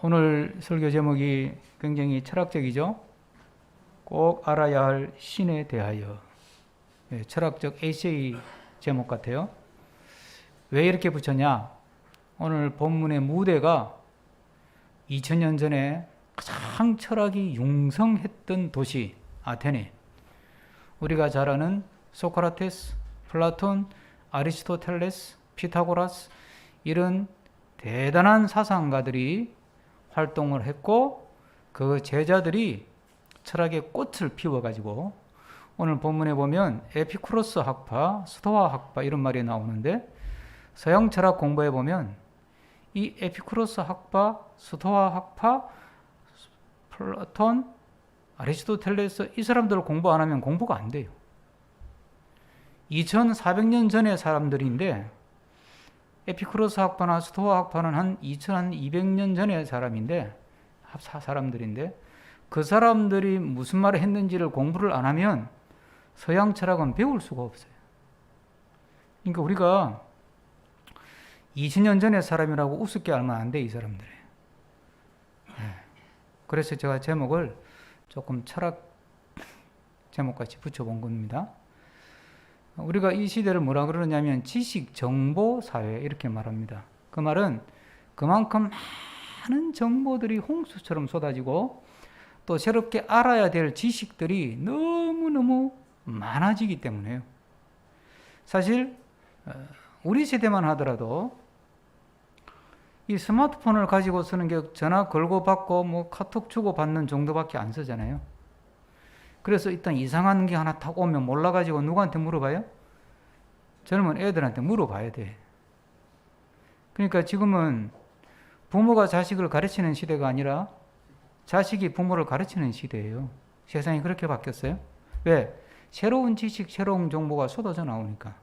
오늘 설교 제목이 굉장히 철학적이죠. 꼭 알아야 할 신에 대하여. 철학적 에세이 제목 같아요. 왜 이렇게 붙였냐? 오늘 본문의 무대가 2000년 전에 가장 철학이 융성했던 도시 아테네. 우리가 잘 아는 소크라테스, 플라톤, 아리스토텔레스, 피타고라스 이런 대단한 사상가들이 활동을 했고 그 제자들이 철학의 꽃을 피워가지고 오늘 본문에 보면 에피쿠로스 학파, 스토아 학파 이런 말이 나오는데 서양 철학 공부해 보면 이 에피쿠로스 학파, 스토아 학파, 플라톤, 아리스토텔레스 이 사람들을 공부 안 하면 공부가 안 돼요. 2400년 전의 사람들인데 에피쿠로스 학파나 스토아 학파는 한 2200년 전의 사람들인데 그 사람들이 무슨 말을 했는지를 공부를 안 하면 서양 철학은 배울 수가 없어요. 그러니까 우리가 20년 전의 사람이라고 우습게 알면 안 돼, 이 사람들이. 그래서 제가 제목을 조금 철학 제목같이 붙여본 겁니다. 우리가 이 시대를 뭐라 그러냐면 지식 정보 사회 이렇게 말합니다. 그 말은 그만큼 많은 정보들이 홍수처럼 쏟아지고 또 새롭게 알아야 될 지식들이 너무너무 많아지기 때문에요. 사실 우리 세대만 하더라도 이 스마트폰을 가지고 쓰는 게 전화 걸고 받고 뭐 카톡 주고 받는 정도밖에 안 쓰잖아요. 그래서 일단 이상한 게 하나 딱 오면 몰라가지고 누구한테 물어봐요? 젊은 애들한테 물어봐야 돼. 그러니까 지금은 부모가 자식을 가르치는 시대가 아니라 자식이 부모를 가르치는 시대예요. 세상이 그렇게 바뀌었어요. 왜? 새로운 지식, 새로운 정보가 쏟아져 나오니까.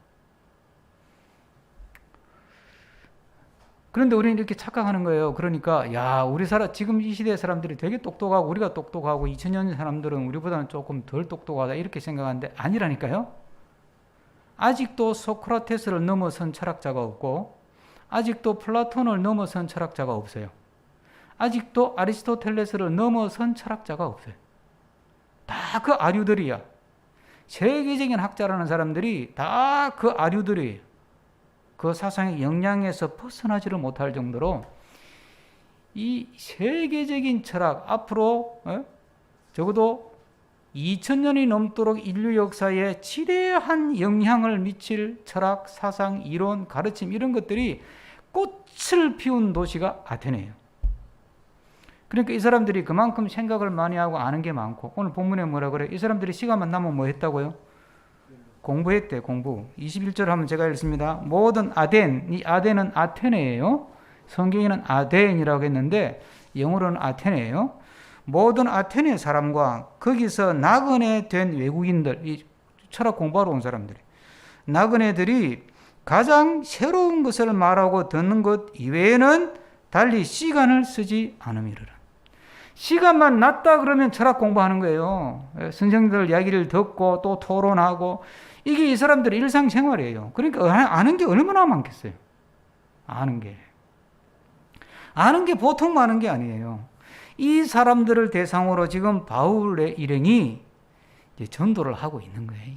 그런데 우리는 이렇게 착각하는 거예요. 그러니까 지금 이 시대 사람들이 되게 똑똑하고 우리가 똑똑하고 2000년 사람들은 우리보다는 조금 덜 똑똑하다 이렇게 생각하는데 아니라니까요. 아직도 소크라테스를 넘어선 철학자가 없고 아직도 플라톤을 넘어선 철학자가 없어요. 아직도 아리스토텔레스를 넘어선 철학자가 없어요. 다 그 아류들이야. 세계적인 학자라는 사람들이 다 그 아류들이에요. 그 사상의 영향에서 벗어나지를 못할 정도로 이 세계적인 철학 앞으로 적어도 2000년이 넘도록 인류 역사에 지대한 영향을 미칠 철학, 사상, 이론, 가르침 이런 것들이 꽃을 피운 도시가 아테네예요. 그러니까 이 사람들이 그만큼 생각을 많이 하고 아는 게 많고 오늘 본문에 뭐라 그래? 이 사람들이 시간만 나면 뭐 했다고요? 공부했대, 공부. 21절 하면 제가 읽습니다. 모든 아덴, 이 아덴은 아테네예요. 성경에는 아덴이라고 했는데 영어로는 아테네예요. 모든 아테네 사람과 거기서 나그네 된 외국인들, 이 철학 공부하러 온 사람들이 나그네들이 가장 새로운 것을 말하고 듣는 것 이외에는 달리 시간을 쓰지 않음이르라. 시간만 났다 그러면 철학 공부하는 거예요. 선생님들 이야기를 듣고 또 토론하고 이게 이 사람들의 일상생활이에요. 그러니까 아는 게 얼마나 많겠어요. 아는 게 보통 많은 게 아니에요. 이 사람들을 대상으로 지금 바울의 일행이 이제 전도를 하고 있는 거예요.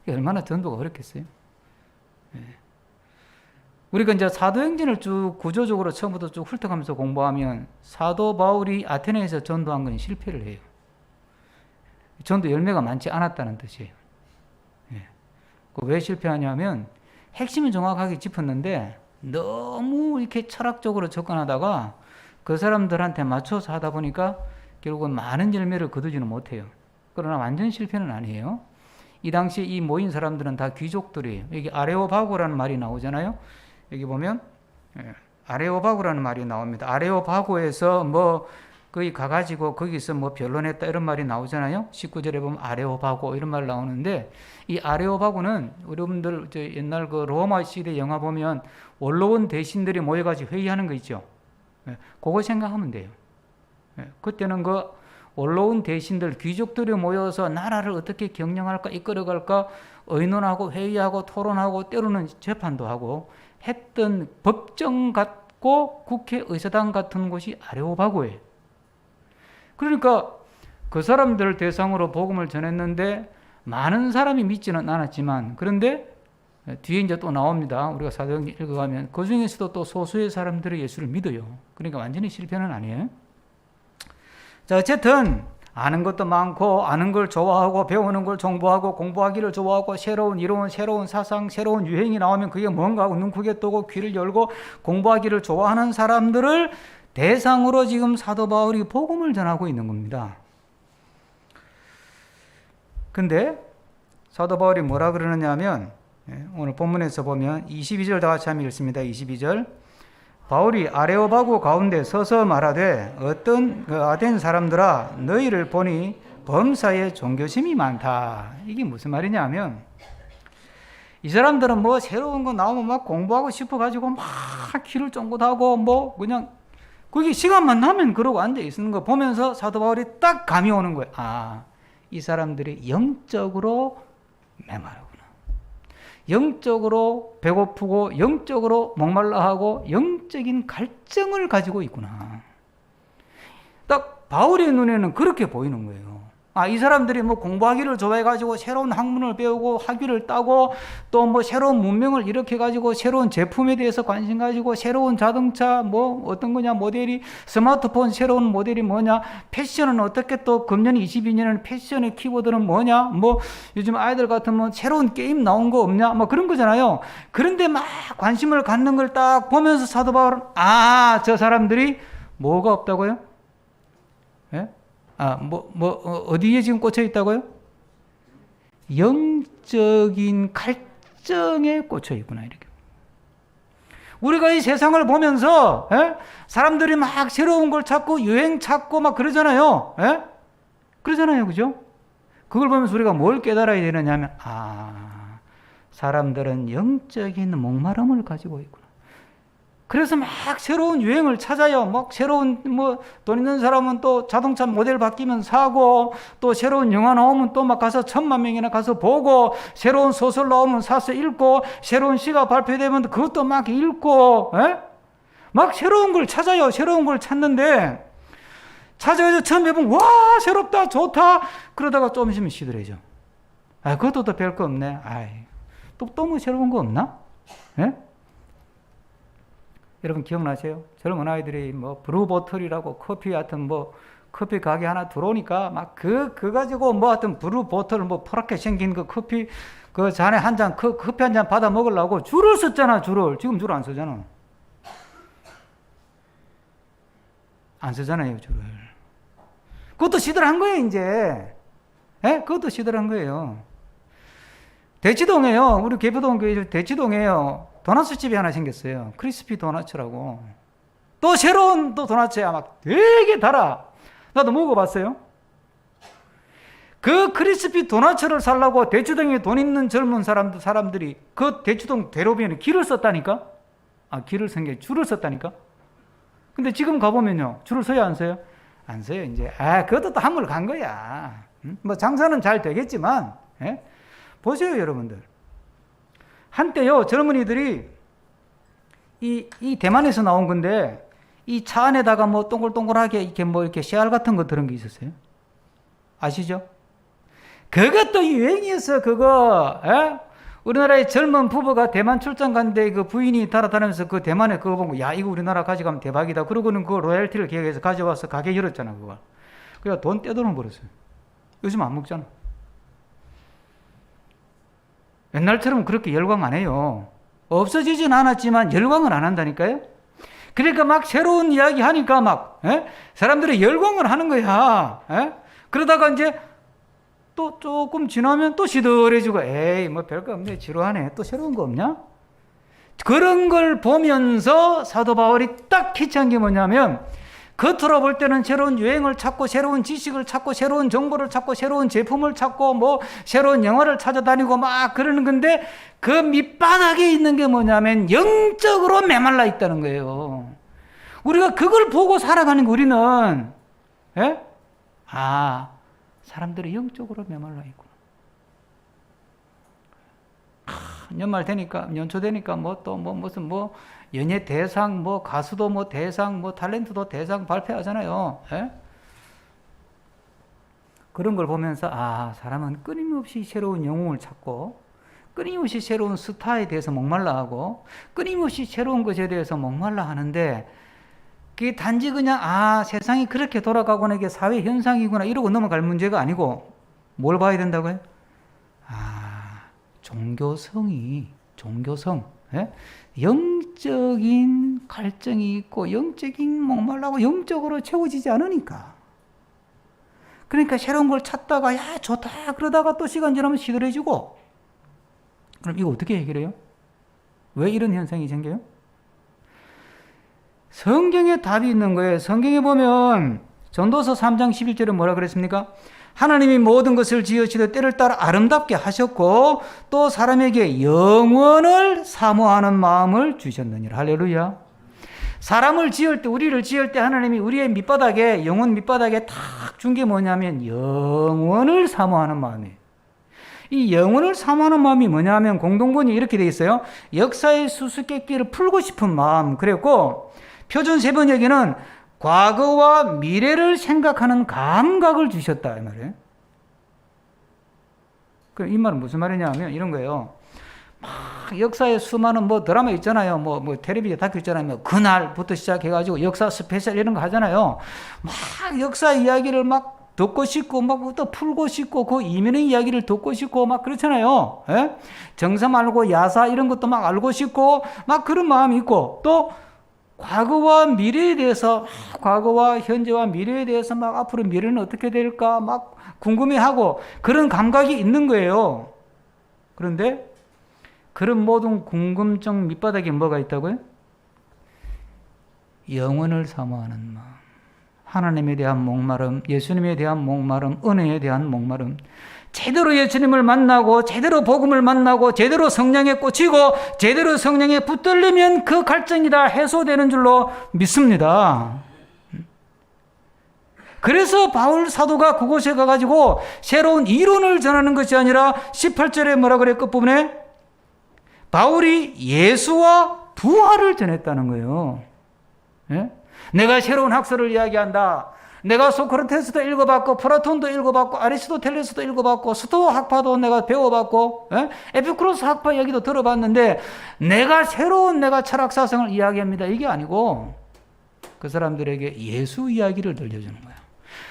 이게 얼마나 전도가 어렵겠어요. 우리가 이제 사도행전을 쭉 구조적으로 처음부터 쭉 훑어가면서 공부하면 사도 바울이 아테네에서 전도한 건 실패를 해요. 전도 열매가 많지 않았다는 뜻이에요. 왜 실패하냐면 핵심은 정확하게 짚었는데 너무 이렇게 철학적으로 접근하다가 그 사람들한테 맞춰서 하다 보니까 결국은 많은 열매를 거두지는 못해요. 그러나 완전 실패는 아니에요. 이 당시 이 모인 사람들은 다 귀족들이에요. 여기 아레오바고라는 말이 나오잖아요. 여기 보면 아레오바고라는 말이 나옵니다. 아레오바고에서 뭐 거기 가가지고 거기서 뭐 변론했다 이런 말이 나오잖아요. 19절에 보면 아레오바고 이런 말 나오는데 이 아레오바고는 여러분들 옛날 그 로마 시대 영화 보면 원로원 대신들이 모여가지고 회의하는 거 있죠. 그거 생각하면 돼요. 그때는 그 원로원 대신들 귀족들이 모여서 나라를 어떻게 경영할까 이끌어갈까 의논하고 회의하고 토론하고 때로는 재판도 하고 했던 법정 꼭 국회의사당 같은 곳이 아레오바고예요. 그러니까 그 사람들을 대상으로 복음을 전했는데 많은 사람이 믿지는 않았지만, 그런데 뒤에 이제 또 나옵니다. 우리가 사도행전 읽어가면 그 중에서도 또 소수의 사람들이 예수를 믿어요. 그러니까 완전히 실패는 아니에요. 자, 어쨌든 아는 것도 많고 아는 걸 좋아하고 배우는 걸 공부하고 공부하기를 좋아하고 새로운 이론, 새로운 사상, 새로운 유행이 나오면 그게 뭔가 하고 눈 크게 뜨고 귀를 열고 공부하기를 좋아하는 사람들을 대상으로 지금 사도 바울이 복음을 전하고 있는 겁니다. 근데 사도 바울이 뭐라 그러느냐 하면, 오늘 본문에서 보면 22절 다 같이 한번 읽습니다. 22절. 바울이 아레오바고 가운데 서서 말하되 어떤 그 아덴 사람들아 너희를 보니 범사에 종교심이 많다. 이게 무슨 말이냐 하면, 이 사람들은 뭐 새로운 거 나오면 막 공부하고 싶어 가지고 막 귀를 쫑긋하고 뭐 그냥 거기 시간만 나면 그러고 앉아 있는 거 보면서 사도 바울이 딱 감이 오는 거예요. 아, 이 사람들이 영적으로 메마르구나. 영적으로 배고프고 영적으로 목말라하고 영적인 갈증을 가지고 있구나. 딱 바울의 눈에는 그렇게 보이는 거예요. 아, 이 사람들이 뭐 공부하기를 좋아해가지고 새로운 학문을 배우고 학위를 따고 또 뭐 새로운 문명을 일으켜가지고 새로운 제품에 대해서 관심 가지고 새로운 자동차 뭐 어떤 거냐 모델이 스마트폰 새로운 모델이 뭐냐 패션은 어떻게 또 금년 22년에는 패션의 키워드는 뭐냐 뭐 요즘 아이들 같으면 새로운 게임 나온 거 없냐 뭐 그런 거잖아요. 그런데 막 관심을 갖는 걸 딱 보면서 사도 바울은 아, 저 사람들이 뭐가 없다고요? 예? 아, 어디에 지금 꽂혀 있다고요? 영적인 갈증에 꽂혀 있구나, 이렇게. 우리가 이 세상을 보면서, 사람들이 막 새로운 걸 찾고, 유행 찾고, 막 그러잖아요. 그러잖아요, 그죠? 그걸 보면서 우리가 뭘 깨달아야 되느냐 하면, 아, 사람들은 영적인 목마름을 가지고 있구나. 그래서 막 새로운 유행을 찾아요. 막 새로운 돈 있는 사람은 또 자동차 모델 바뀌면 사고 또 새로운 영화 나오면 또 막 가서 10,000,000명이나 가서 보고 새로운 소설 나오면 사서 읽고 새로운 시가 발표되면 그것도 막 읽고 막 새로운 걸 찾아요. 새로운 걸 찾는데 찾아서 처음 해보면 와 새롭다 좋다 그러다가 좀 있으면 시들해져. 아 그것도 또 별거 없네. 아이 또 뭐 새로운 거 없나? 여러분 기억나세요? 젊은 아이들이 뭐 브루보틀이라고 커피 같은 뭐 커피 가게 하나 들어오니까 막 그 가지고 뭐 하여튼 브루보틀 뭐 퍼렇게 생긴 그 커피 그 잔에 한 잔 커피 한 잔 받아 먹으려고 줄을 섰잖아. 줄을 지금 줄 안 서잖아. 안 서잖아요 줄을. 그것도 시들한 거예요 이제. 그것도 시들한 거예요. 대치동에요. 우리 개포동 교회 대치동에요. 도넛 집이 하나 생겼어요. 크리스피 도넛이라고. 또 새로운 또 도넛이야. 막 되게 달아. 나도 먹어봤어요. 그 크리스피 도넛을 살라고 대치동에 돈 있는 젊은 사람들이 그 대치동 대로변에 길을 썼다니까? 아, 줄을 썼다니까? 근데 지금 가보면요. 줄을 서야 안 서요? 안 서요, 이제. 아, 그것도 또 한물 간 거야. 뭐 장사는 잘 되겠지만, 보세요, 여러분들. 한때요, 젊은이들이 이 대만에서 나온 건데, 이 차 안에다가 뭐 동글동글하게 이렇게 씨알 같은 거 들은 게 있었어요. 아시죠? 그것도 유행이었어, 그거. 우리나라의 젊은 부부가 대만 출장 갔는데 그 부인이 따라다니면서 그 대만에 그거 보고, 야, 이거 우리나라 가져가면 대박이다. 그러고는 그 로얄티를 기획해서 가져와서 가게 열었잖아, 그거. 그래서 돈 떼돈을 벌었어요. 요즘 안 먹잖아. 옛날처럼 그렇게 열광 안 해요. 없어지진 않았지만 열광을 안 한다니까요. 그러니까 막 새로운 이야기 하니까 막 사람들이 열광을 하는 거야. 그러다가 이제 또 조금 지나면 또 시들해지고 에이 뭐 별거 없네 지루하네 또 새로운 거 없냐? 그런 걸 보면서 사도 바울이 딱 키치한 게 뭐냐면 겉으로 볼 때는 새로운 유행을 찾고 새로운 지식을 찾고 새로운 정보를 찾고 새로운 제품을 찾고 뭐 새로운 영화를 찾아다니고 막 그러는 건데 그 밑바닥에 있는 게 뭐냐면 영적으로 메말라 있다는 거예요. 우리가 그걸 보고 살아가는 거 우리는 아 사람들이 영적으로 메말라 있구나. 연말 되니까 연초 되니까 뭐 또 뭐 무슨 뭐 연예 대상, 뭐 가수도 뭐 대상, 뭐 탤런트도 대상 발표하잖아요. 예? 그런 걸 보면서 사람은 끊임없이 새로운 영웅을 찾고 끊임없이 새로운 스타에 대해서 목말라 하고 끊임없이 새로운 것에 대해서 목말라 하는데 그게 단지 그냥 세상이 그렇게 돌아가거나 이게 사회 현상이구나 이러고 넘어갈 문제가 아니고 뭘 봐야 된다고요? 종교성, 예? 영적인 갈증이 있고 영적인 목말라고 영적으로 채워지지 않으니까. 그러니까 새로운 걸 찾다가 야 좋다 그러다가 또 시간 지나면 시들해지고. 그럼 이거 어떻게 해결해요? 왜 이런 현상이 생겨요? 성경에 답이 있는 거예요. 성경에 보면 전도서 3장 11절에 뭐라 그랬습니까? 하나님이 모든 것을 지으시되 때를 따라 아름답게 하셨고 또 사람에게 영원을 사모하는 마음을 주셨느니라. 할렐루야. 사람을 지을 때, 우리를 지을 때 하나님이 우리의 밑바닥에, 영혼 밑바닥에 탁 준 게 뭐냐면 영원을 사모하는 마음이에요. 이 영혼을 사모하는 마음이 뭐냐면 공동본이 이렇게 되어 있어요. 역사의 수수께끼를 풀고 싶은 마음. 그랬고 표준 세번역에는 과거와 미래를 생각하는 감각을 주셨다 이 말이에요. 이 말은 무슨 말이냐면 이런 거예요. 막 역사에 수많은 뭐 드라마 있잖아요. 뭐 텔레비전 다큐 있잖아요. 뭐 그날부터 시작해가지고 역사 스페셜 이런 거 하잖아요. 막 역사 이야기를 막 듣고 싶고 막 또 풀고 싶고 그 이면의 이야기를 듣고 싶고 막 그렇잖아요. 예? 정삼 알고 야사 이런 것도 막 알고 싶고 막 그런 마음이 있고 또 과거와 미래에 대해서 과거와 현재와 미래에 대해서 막 앞으로 미래는 어떻게 될까 막 궁금해하고 그런 감각이 있는 거예요. 그런데 그런 모든 궁금증 밑바닥에 뭐가 있다고요? 영원을 사모하는 마음, 하나님에 대한 목마름, 예수님에 대한 목마름, 은혜에 대한 목마름, 제대로 예수님을 만나고 제대로 복음을 만나고 제대로 성령에 꽂히고 제대로 성령에 붙들리면 그 갈증이 다 해소되는 줄로 믿습니다. 그래서 바울 사도가 그곳에 가가지고 새로운 이론을 전하는 것이 아니라 18절에 뭐라 그래 끝부분에 바울이 예수와 부활을 전했다는 거예요. 예? 내가 새로운 학설을 이야기한다. 내가 소크라테스도 읽어봤고 플라톤도 읽어봤고 아리스토텔레스도 읽어봤고 스토아 학파도 내가 배워봤고 에피쿠로스 학파 얘기도 들어봤는데 내가 새로운 철학 사상을 이야기합니다. 이게 아니고 그 사람들에게 예수 이야기를 들려주는 거야.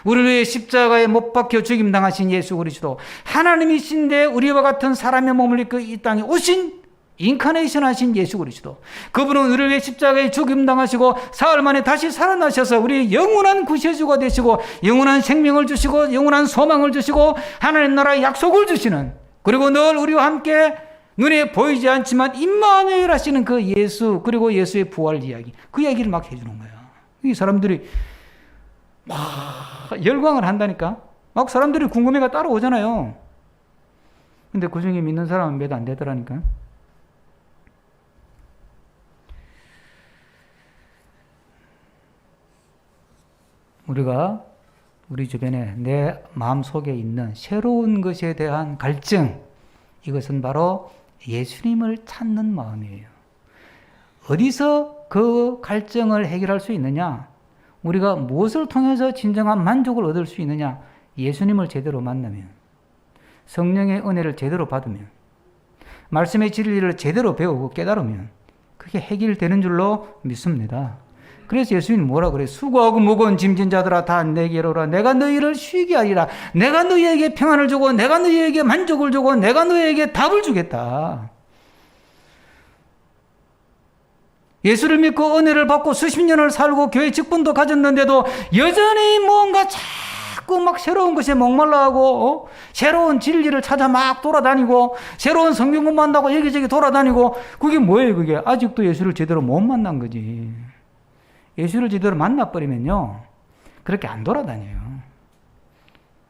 우리를 위해 십자가에 못 박혀 죽임당하신 예수 그리스도, 하나님이신데 우리와 같은 사람의 몸을 입고 이 땅에 오신 인카네이션 하신 예수 그리스도, 그분은 우리를 위해 십자가에 죽임당하시고 사흘 만에 다시 살아나셔서 우리의 영원한 구세주가 되시고 영원한 생명을 주시고 영원한 소망을 주시고 하나님 나라의 약속을 주시는, 그리고 늘 우리와 함께 눈에 보이지 않지만 임마누엘 하시는 그 예수, 그리고 예수의 부활 이야기, 그 이야기를 막 해주는 거야. 이 사람들이 막 열광을 한다니까. 막 사람들이 궁금해가 따라오잖아요. 근데 그 중에 믿는 사람은 몇 안 되더라니까. 우리가 우리 주변에 내 마음속에 있는 새로운 것에 대한 갈증, 이것은 바로 예수님을 찾는 마음이에요. 어디서 그 갈증을 해결할 수 있느냐? 우리가 무엇을 통해서 진정한 만족을 얻을 수 있느냐? 예수님을 제대로 만나면, 성령의 은혜를 제대로 받으면, 말씀의 진리를 제대로 배우고 깨달으면 그게 해결되는 줄로 믿습니다. 그래서 예수님은 뭐라 그래요? 수고하고 무거운 짐진 자들아 다 내게로 오라. 내가 너희를 쉬게 하리라. 내가 너희에게 평안을 주고 내가 너희에게 만족을 주고 내가 너희에게 답을 주겠다. 예수를 믿고 은혜를 받고 수십 년을 살고 교회 직분도 가졌는데도 여전히 뭔가 자꾸 막 새로운 것에 목말라하고 새로운 진리를 찾아 막 돌아다니고 새로운 성경 공부한다고 여기저기 돌아다니고, 그게 뭐예요? 그게 아직도 예수를 제대로 못 만난 거지. 예수를 제대로 만나버리면요 그렇게 안 돌아다녀요.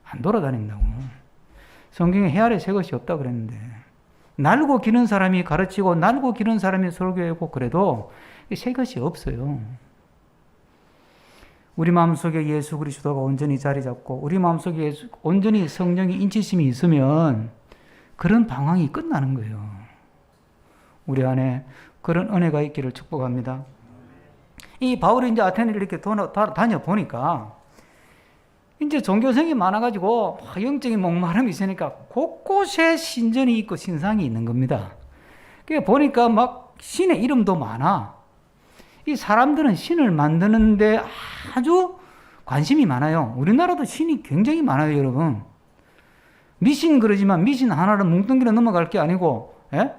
안 돌아다닌다고. 성경에 해 아래 새 것이 없다 그랬는데, 날고 기는 사람이 가르치고 날고 기는 사람이 설교하고 그래도 새 것이 없어요. 우리 마음속에 예수 그리스도가 온전히 자리 잡고 우리 마음속에 온전히 성령의 인치심이 있으면 그런 방황이 끝나는 거예요. 우리 안에 그런 은혜가 있기를 축복합니다. 이 바울이 이제 아테네를 이렇게 다녀보니까 이제 종교성이 많아가지고 영적인 목마름이 있으니까 곳곳에 신전이 있고 신상이 있는 겁니다. 그러니까 보니까 막 신의 이름도 많아. 이 사람들은 신을 만드는데 아주 관심이 많아요. 우리나라도 신이 굉장히 많아요, 여러분. 미신 그러지만 미신 하나를 뭉뚱기로 넘어갈 게 아니고, 예?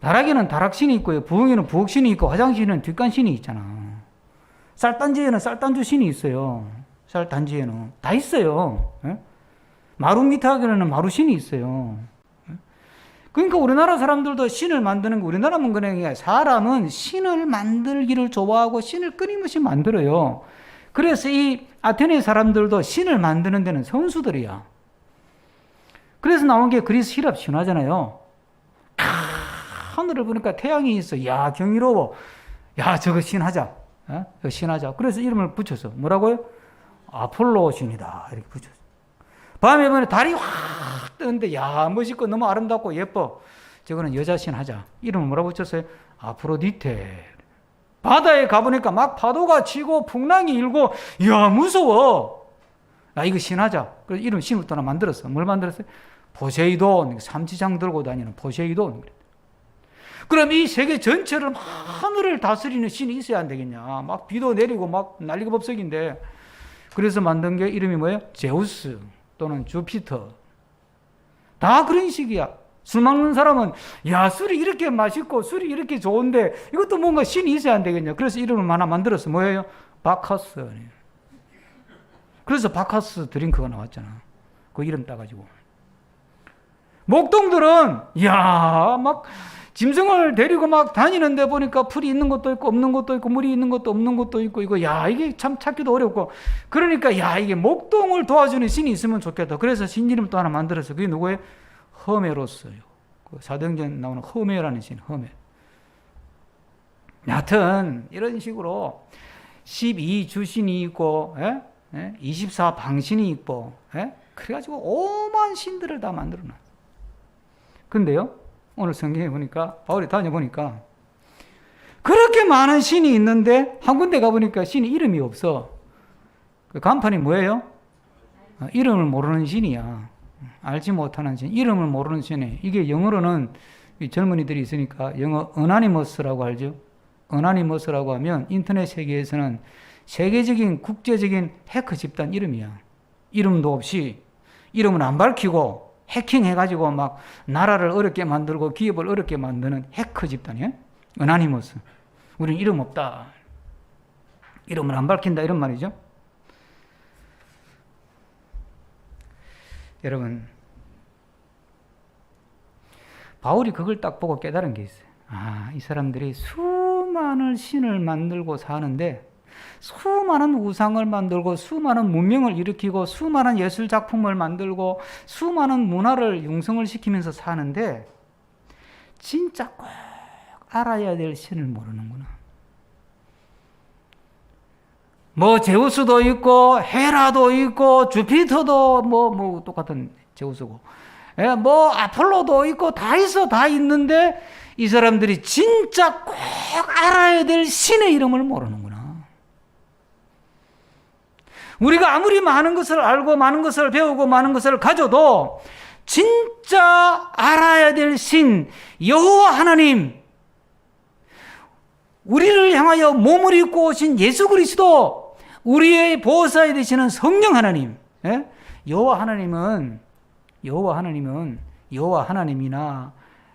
다락에는 다락신이 있고요. 부엌에는 부엌신이 있고, 화장실에는 뒷간신이 있잖아. 쌀단지에는 쌀단주 신이 있어요. 쌀단지에는. 다 있어요. 예? 마루미탁에는 마루신이 있어요. 예? 그러니까 우리나라 사람들도 신을 만드는 거, 우리나라만 그런 게 사람은 신을 만들기를 좋아하고 신을 끊임없이 만들어요. 그래서 이 아테네 사람들도 신을 만드는 데는 선수들이야. 그래서 나온 게 그리스 히랍 신화잖아요. 하늘을 보니까 태양이 있어. 야, 경이로워. 야, 저거 신하자. 어? 저거 신하자. 그래서 이름을 붙였어. 뭐라고요? 아폴로 신이다. 이렇게 붙였어. 밤에 보면 달이 확 뜨는데, 야, 멋있고 너무 아름답고 예뻐. 저거는 여자 신하자. 이름을 뭐라고 붙였어요? 아프로디테. 바다에 가보니까 막 파도가 치고 풍랑이 일고, 야, 무서워. 야, 이거 신하자. 그래서 이름 신을 또 하나 만들었어. 뭘 만들었어요? 포세이돈. 삼지장 들고 다니는 포세이돈. 그럼 이 세계 전체를 하늘을 다스리는 신이 있어야 안 되겠냐. 막 비도 내리고 막 난리가 법석인데. 그래서 만든 게 이름이 뭐예요? 제우스 또는 주피터. 다 그런 식이야. 술 먹는 사람은 야, 술이 이렇게 맛있고 술이 이렇게 좋은데 이것도 뭔가 신이 있어야 안 되겠냐. 그래서 이름을 하나 만들었어. 뭐예요? 바카스. 그래서 바카스 드링크가 나왔잖아. 그 이름 따가지고. 목동들은 야, 막 짐승을 데리고 막 다니는데 보니까 풀이 있는 것도 있고 없는 것도 있고 물이 있는 것도 없는 것도 있고 이거 야, 이게 참 찾기도 어렵고 그러니까 야, 이게 목동을 도와주는 신이 있으면 좋겠다. 그래서 신 이름 또 하나 만들었어. 그게 누구예요? 허메로스요. 그 사도행전 나오는 허메라는 신, 허메. 여하튼 이런 식으로 12주신이 있고 24방신이 있고 그래가지고 오만 신들을 다 만들어놨어. 근데요, 오늘 성경에 보니까 바울이 다녀보니까 그렇게 많은 신이 있는데 한 군데 가보니까 신이 이름이 없어. 그 간판이 뭐예요? 이름을 모르는 신이야. 알지 못하는 신, 이름을 모르는 신이. 이게 영어로는 젊은이들이 있으니까 영어 어나니머스라고 알죠? 어나니머스라고 하면 인터넷 세계에서는 세계적인 국제적인 해커 집단 이름이야. 이름도 없이 이름은 안 밝히고 해킹해가지고 막 나라를 어렵게 만들고 기업을 어렵게 만드는 해커 집단이에요. 어나니머스. 우리는 이름 없다. 이름을 안 밝힌다 이런 말이죠. 여러분, 바울이 그걸 딱 보고 깨달은 게 있어요. 아, 이 사람들이 수많은 신을 만들고 사는데 수많은 우상을 만들고 수많은 문명을 일으키고 수많은 예술 작품을 만들고 수많은 문화를 융성을 시키면서 사는데 진짜 꼭 알아야 될 신을 모르는구나. 뭐 제우스도 있고 헤라도 있고 주피터도 뭐 똑같은 제우스고 뭐 아폴로도 있고 다 있어. 다 있는데 이 사람들이 진짜 꼭 알아야 될 신의 이름을 모르는구나. 우리가 아무리 많은 것을 알고 많은 것을 배우고 많은 것을 가져도 진짜 알아야 될 신 여호와 하나님, 우리를 향하여 몸을 입고 오신 예수 그리스도, 우리의 보호사에 되시는 성령 하나님. 여호와 하나님은 여호와 하나님이나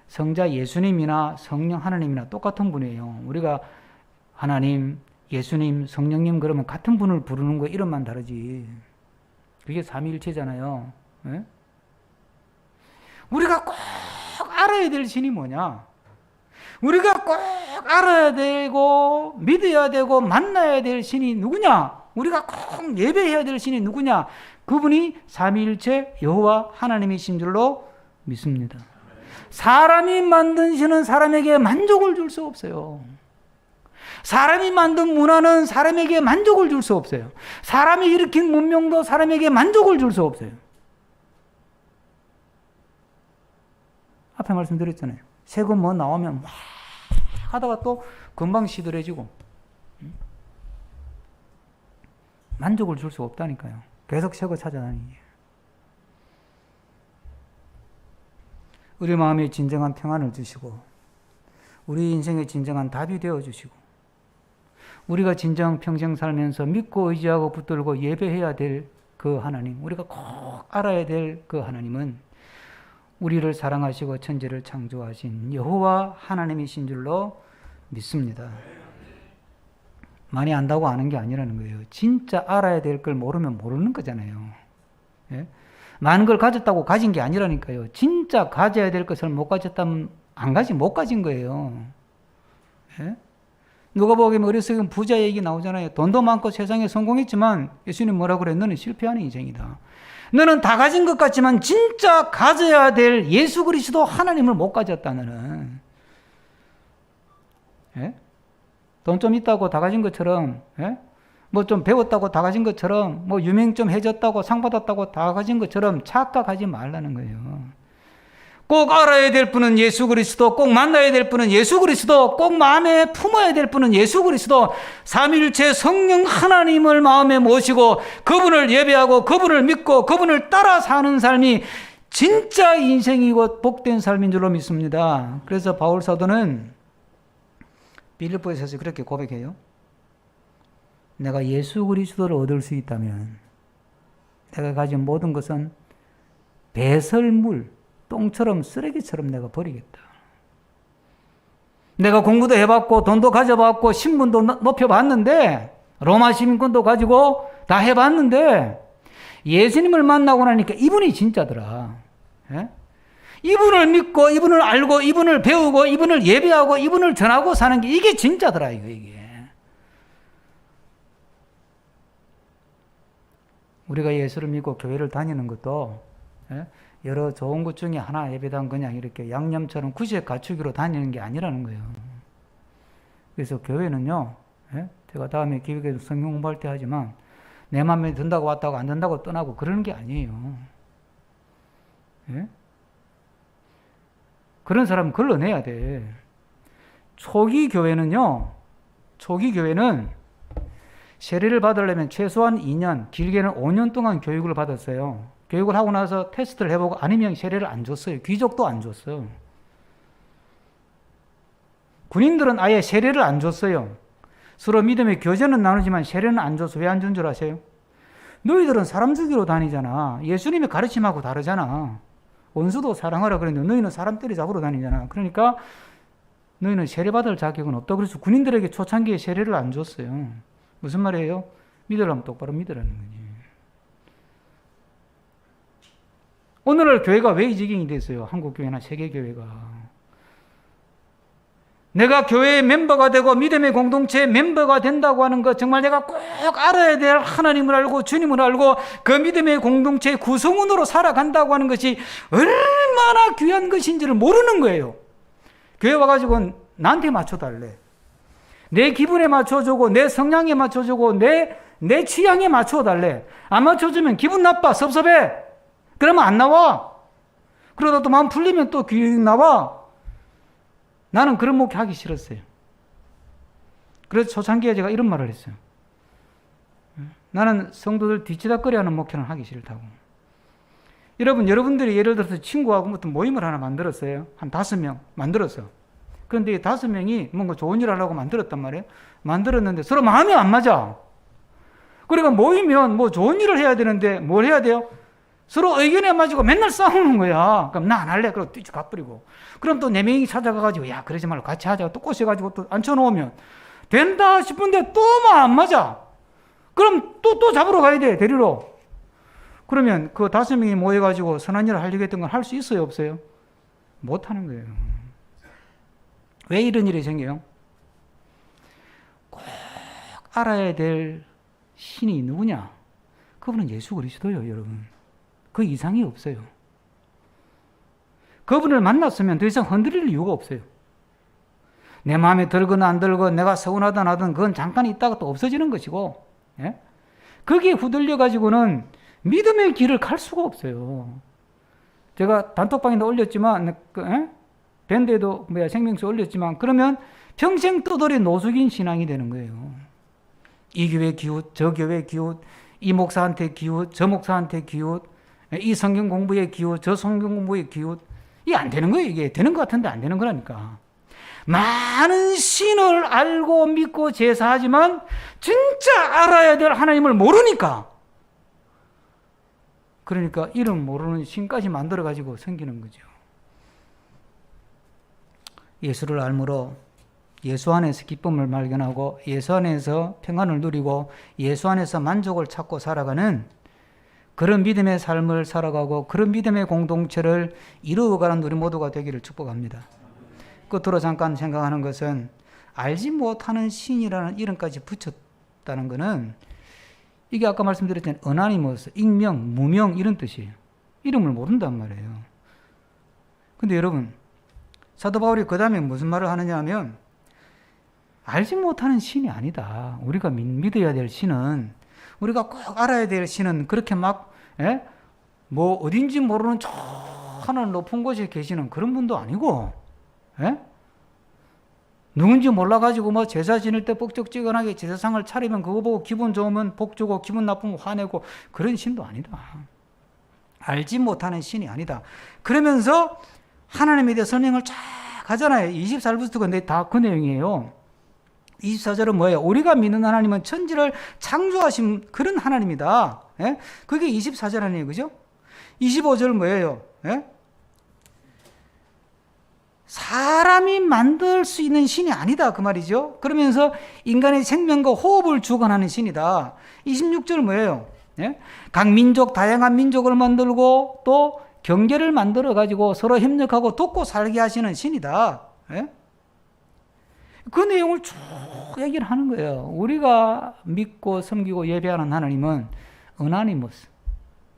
성자 예수님이나 성령 하나님이나 똑같은 분이에요. 우리가 하나님, 예수님, 성령님 그러면 같은 분을 부르는 거 이름만 다르지. 그게 삼위일체잖아요. 우리가 꼭 알아야 될 신이 뭐냐? 우리가 꼭 알아야 되고 믿어야 되고 만나야 될 신이 누구냐? 우리가 꼭 예배해야 될 신이 누구냐? 그분이 삼위일체 여호와 하나님이신 줄로 믿습니다. 사람이 만든 신은 사람에게 만족을 줄 수 없어요. 사람이 만든 문화는 사람에게 만족을 줄 수 없어요. 사람이 일으킨 문명도 사람에게 만족을 줄 수 없어요. 앞에 말씀드렸잖아요. 새거 뭐 나오면 막 하다가 또 금방 시들해지고 만족을 줄 수 없다니까요. 계속 새거 찾아다니기. 우리 마음에 진정한 평안을 주시고 우리 인생의 진정한 답이 되어주시고 우리가 진정 평생 살면서 믿고 의지하고 붙들고 예배해야 될 그 하나님, 우리가 꼭 알아야 될 그 하나님은 우리를 사랑하시고 천지를 창조하신 여호와 하나님이신 줄로 믿습니다. 많이 안다고 아는 게 아니라는 거예요. 진짜 알아야 될 걸 모르면 모르는 거잖아요. 예? 많은 걸 가졌다고 가진 게 아니라니까요. 진짜 가져야 될 것을 못 가졌다면 못 가진 거예요. 예? 누가 보기에는 어렸을 때 부자 얘기 나오잖아요. 돈도 많고 세상에 성공했지만 예수님 뭐라고 그래? 너는 실패하는 인생이다. 너는 다 가진 것 같지만 진짜 가져야 될 예수 그리스도 하나님을 못 가졌다 너는. 예? 돈 좀 있다고 다 가진 것처럼, 예? 뭐 좀 배웠다고 다 가진 것처럼, 뭐 유명 좀 해졌다고 상 받았다고 다 가진 것처럼 착각하지 말라는 거예요. 꼭 알아야 될 분은 예수 그리스도, 꼭 만나야 될 분은 예수 그리스도, 꼭 마음에 품어야 될 분은 예수 그리스도, 삼위일체 성령 하나님을 마음에 모시고 그분을 예배하고 그분을 믿고 그분을 따라 사는 삶이 진짜 인생이고 복된 삶인 줄로 믿습니다. 그래서 바울 사도는 빌립보에서 그렇게 고백해요. 내가 예수 그리스도를 얻을 수 있다면 내가 가진 모든 것은 배설물, 똥처럼 쓰레기처럼 내가 버리겠다. 내가 공부도 해봤고 돈도 가져봤고 신분도 높여봤는데 로마 시민권도 가지고 다 해봤는데 예수님을 만나고 나니까 이분이 진짜더라. 예? 이분을 믿고 이분을 알고 이분을 배우고 이분을 예배하고 이분을 전하고 사는 게 이게 진짜더라 이게. 우리가 예수를 믿고 교회를 다니는 것도 여러 좋은 것 중에 하나, 예배당 그냥 이렇게 양념처럼 구색 갖추기로 다니는 게 아니라는 거예요. 그래서 교회는요, 제가 다음에 기획에서 성경 공부할 때 하지만 내 마음에 든다고 왔다고 안 든다고 떠나고 그러는 게 아니에요. 그런 사람은 걸러내야 돼. 초기 교회는 세례를 받으려면 최소한 2년, 길게는 5년 동안 교육을 받았어요. 교육을 하고 나서 테스트를 해보고 아니면 세례를 안 줬어요. 귀족도 안 줬어요. 군인들은 아예 세례를 안 줬어요. 서로 믿음의 교제는 나누지만 세례는 안 줘서 왜 안 준 줄 아세요? 너희들은 사람 죽이러 다니잖아. 예수님의 가르침하고 다르잖아. 원수도 사랑하라 그랬는데 너희는 사람 때려 잡으러 다니잖아. 그러니까 너희는 세례받을 자격은 없다. 그래서 군인들에게 초창기에 세례를 안 줬어요. 무슨 말이에요? 믿으려면 똑바로 믿으라는 거지. 오늘날 교회가 왜 이 지경이 됐어요? 한국 교회나 세계 교회가. 내가 교회의 멤버가 되고 믿음의 공동체의 멤버가 된다고 하는 것, 정말 내가 꼭 알아야 될 하나님을 알고 주님을 알고 그 믿음의 공동체의 구성원으로 살아간다고 하는 것이 얼마나 귀한 것인지를 모르는 거예요. 교회 와가지고 나한테 맞춰달래. 내 기분에 맞춰주고 내 성향에 맞춰주고 내 취향에 맞춰달래. 안 맞춰주면 기분 나빠, 섭섭해. 그러면 안 나와. 그러다 또 마음 풀리면 또 귀 나와. 나는 그런 목회 하기 싫었어요. 그래서 초창기에 제가 이런 말을 했어요. 나는 성도들 뒤치다거리 하는 목회는 하기 싫다고. 여러분들이 예를 들어서 친구하고 어떤 모임을 하나 만들었어요. 한 5명 만들었어. 그런데 이 5명이 뭔가 좋은 일 하려고 만들었단 말이에요. 만들었는데 서로 마음이 안 맞아. 그러니까 모이면 뭐 좋은 일을 해야 되는데 뭘 해야 돼요? 서로 의견에 맞고 맨날 싸우는 거야. 그럼 나 안 할래. 그러고 뛰쳐 가버리고. 그럼 또 4명이 찾아가가지고 야 그러지 말고 같이 하자. 또 꼬셔가지고 또 앉혀놓으면 된다 싶은데 또 안 맞아. 그럼 또 잡으러 가야 돼. 데리러. 그러면 그 5명이 모여가지고 선한 일을 하려고 했던 건 할 수 있어요? 없어요? 못하는 거예요. 왜 이런 일이 생겨요? 꼭 알아야 될 신이 누구냐? 그분은 예수 그리스도예요, 여러분. 그 이상이 없어요. 그분을 만났으면 더 이상 흔들릴 이유가 없어요. 내 마음에 들거나 안 들고 내가 서운하다 나든 그건 잠깐 있다가 또 없어지는 것이고, 예? 거기에 후들려가지고는 믿음의 길을 갈 수가 없어요. 제가 단톡방에도 올렸지만, 밴드에도 생명수 올렸지만, 그러면 평생 떠돌이 노숙인 신앙이 되는 거예요. 이 교회 기웃, 저 교회 기웃, 이 목사한테 기웃, 저 목사한테 기웃, 이 성경 공부에 기웃, 저 성경 공부에 기웃. 이게 안 되는 거예요. 이게 되는 것 같은데 안 되는 거라니까. 많은 신을 알고 믿고 제사하지만 진짜 알아야 될 하나님을 모르니까. 그러니까 이름 모르는 신까지 만들어가지고 섬기는 거죠. 예수를 알므로 예수 안에서 기쁨을 발견하고 예수 안에서 평안을 누리고 예수 안에서 만족을 찾고 살아가는 그런 믿음의 삶을 살아가고 그런 믿음의 공동체를 이루어가는 우리 모두가 되기를 축복합니다. 끝으로 잠깐 생각하는 것은 알지 못하는 신이라는 이름까지 붙였다는 것은 이게 아까 말씀드렸던 어나니머스, 익명, 무명 이런 뜻이에요. 이름을 모른단 말이에요. 근데 여러분 사도 바울이 그 다음에 무슨 말을 하느냐 하면 알지 못하는 신이 아니다. 우리가 믿어야 될 신은 우리가 꼭 알아야 될 신은 그렇게 막 뭐 어딘지 모르는 저 하늘 높은 곳에 계시는 그런 분도 아니고 누군지 몰라가지고 뭐 제사 지낼 때 뻑적지근하게 제사상을 차리면 그거 보고 기분 좋으면 복 주고 기분 나쁘면 화내고 그런 신도 아니다. 알지 못하는 신이 아니다. 그러면서 하나님에 대해 설명을 쫙 하잖아요. 24절부터 근데 다 그 내용이에요. 24절은 뭐예요? 우리가 믿는 하나님은 천지를 창조하신 그런 하나님이다. 그게 24절 아니에요. 그죠? 25절 뭐예요? 사람이 만들 수 있는 신이 아니다. 그 말이죠. 그러면서 인간의 생명과 호흡을 주관하는 신이다. 26절 뭐예요? 각 민족, 다양한 민족을 만들고 또 경계를 만들어가지고 서로 협력하고 돕고 살게 하시는 신이다. 그 내용을 쭉 얘기를 하는 거예요. 우리가 믿고 섬기고 예배하는 하나님은 어나니머스.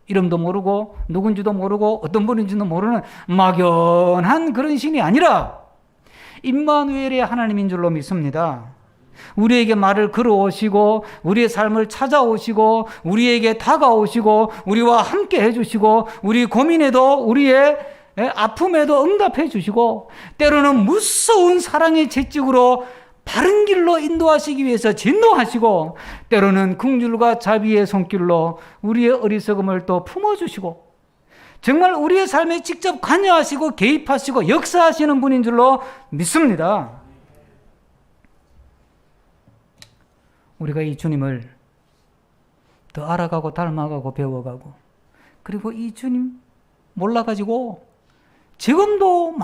이름도 모르고 누군지도 모르고 어떤 분인지도 모르는 막연한 그런 신이 아니라 임마누엘의 하나님인 줄로 믿습니다. 우리에게 말을 걸어오시고 우리의 삶을 찾아오시고 우리에게 다가오시고 우리와 함께 해주시고 우리 고민에도 우리의 아픔에도 응답해 주시고 때로는 무서운 사랑의 채찍으로 바른 길로 인도하시기 위해서 진노하시고 때로는 긍휼과 자비의 손길로 우리의 어리석음을 또 품어주시고 정말 우리의 삶에 직접 관여하시고 개입하시고 역사하시는 분인 줄로 믿습니다. 우리가 이 주님을 더 알아가고 닮아가고 배워가고 그리고 이 주님 몰라가지고 지금도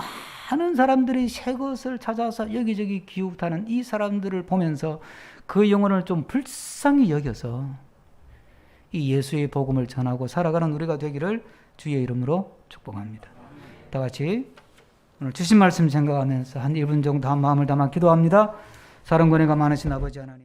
많은 사람들이 새 것을 찾아서 여기저기 기웃하는 이 사람들을 보면서 그 영혼을 좀 불쌍히 여겨서 이 예수의 복음을 전하고 살아가는 우리가 되기를 주의 이름으로 축복합니다. 다 같이 오늘 주신 말씀 생각하면서 한 1분 정도 한 마음을 담아 기도합니다. 사랑권위가 많으신 아버지 하나님,